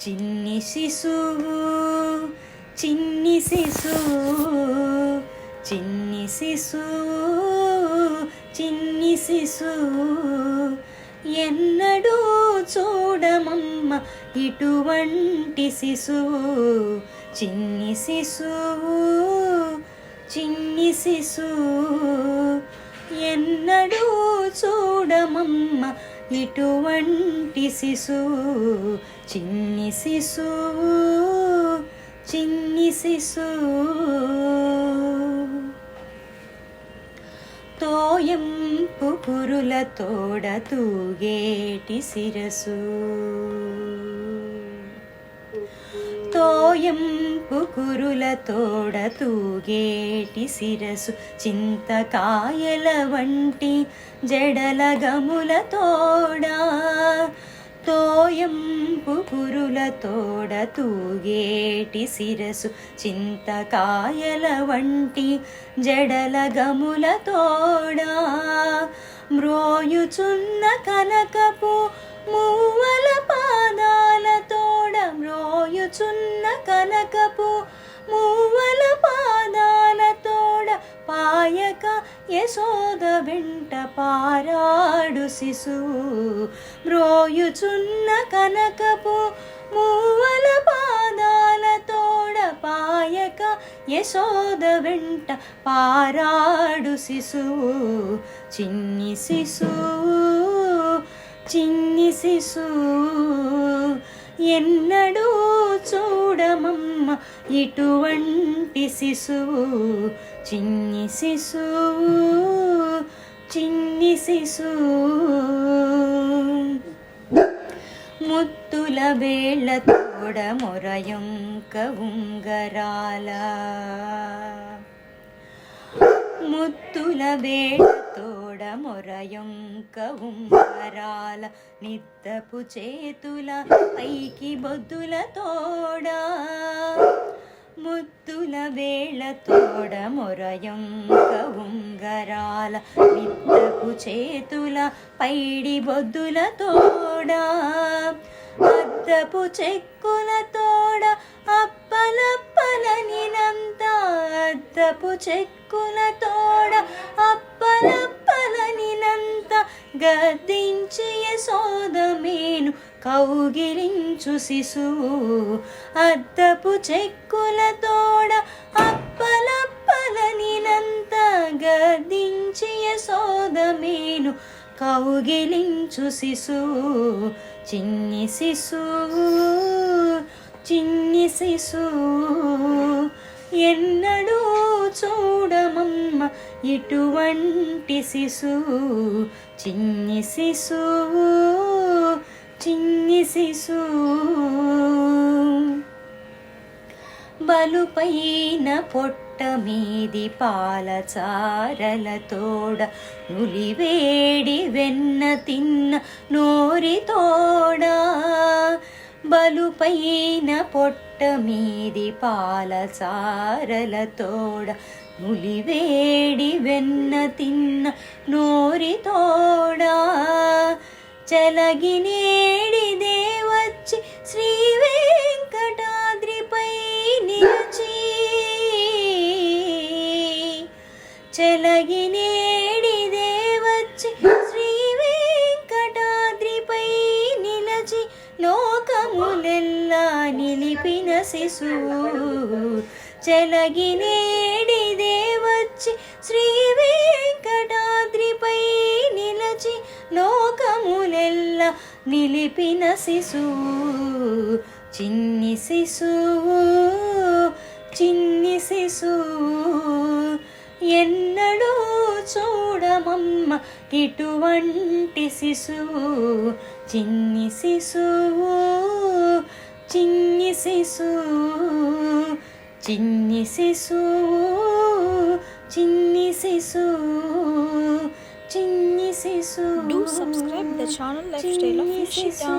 చిన్ని శిశువు చిన్ని శిశువు చిన్ని శిశువు చిన్ని శిశువు ఎన్నడూ చూడమమ్మ ఇటువంటి శిశువు చిన్ని శిశువు చిన్ని శిశువు ఎన్నడూ చూడమమ్మ ఇటువంటి శిశువు చిన్ని శిశువు చిన్ని శిశువు తోయంపు కురుల తోడ తూగేటి శిరసు తోయంపు కురుల తోడ తూగేటి శిరసు చింతకాయల వంటి జడల గముల తోడా తోయంపు కురుల తోడ తూగేటి శిరసు చింతకాయల వంటి జడల గముల తోడా మ్రోయుచున్న కనకపు మూవల పాదాల తోడ మ్రోయుచున్న కనకపు మూవల పాదాల తోడ పాయక యశోద వెంట పారాడు శిశువు మ్రోయుచున్న కనకపు మూవల పాదాల తోడ పాయక యశోద వెంట పారాడు శిశువు చిన్ని శిశువు చిన్ని శిశువు ఎన్నడూ చూడమమ్మ ఇటువంటి శిశువు చిన్ని శిశువు చిన్ని శిశువు ముత్తుల వేళ్ళ తోడ మొరయొంక ఉంగరాల ముత్తుల వేళ్ళ తోడ మొరయొంక ఉంగరాల నిద్దపు చేతుల పైకి బొద్దుల తోడా ముత్తుల వేళ తోడ మొరయొంక ఉంగరాల నిద్దపు చేతుల పైడి బొద్దుల తోడా అద్దపు చెక్కుల తోడ అప్పలప్పలనినంత అద్దపు చెక్కుల తోడ అప్పలప్పలనినంత గద్దించి యశోదమేను కౌగిలించు శిశువు అద్దపు చెక్కుల తోడ అప్పలప్పలనినంత గద్దించి యశోదమేను కౌగిలించు శిశువు చిన్ని శిశువు చిన్ని శిశువు ఎన్నడూ చూడమమ్మ ఇటువంటి శిశువు చిన్ని శిశువు చిన్ని శిశువు బలుపైన పొట్ట మీది పాలచారల తోడ నులివేడి వెన్న తిన్న నోరి తోడా బలుపైన పొట్ట మీది పాలచారల తోడ నులివేడి వెన్న తిన్న నోరి తోడా చలగినేడిదే వచ్చి శ్రీ వెంకటాద్రిపై నిలిచి చలగినేడిదే వచ్చి శ్రీ వెంకటాద్రిపై నిలచి లోకములెల్లా నిలిపిన శిశువు చలగినేడిదే వచ్చి శ్రీ వెంకటాద్రిపై నిలచి లోకములెల్లా నిలిపిన శిశువు చిన్ని శిశువు చిన్ని శిశువు ఎన్నడూ చూడమమ్మ ఇటువంటి శిశువు చిన్ని శిశువు చిన్ని శిశువు చిన్ని శిశువు చిన్ని శిశువు చిన్ని శిశువు Do subscribe the channel Lifestyle of Ishita.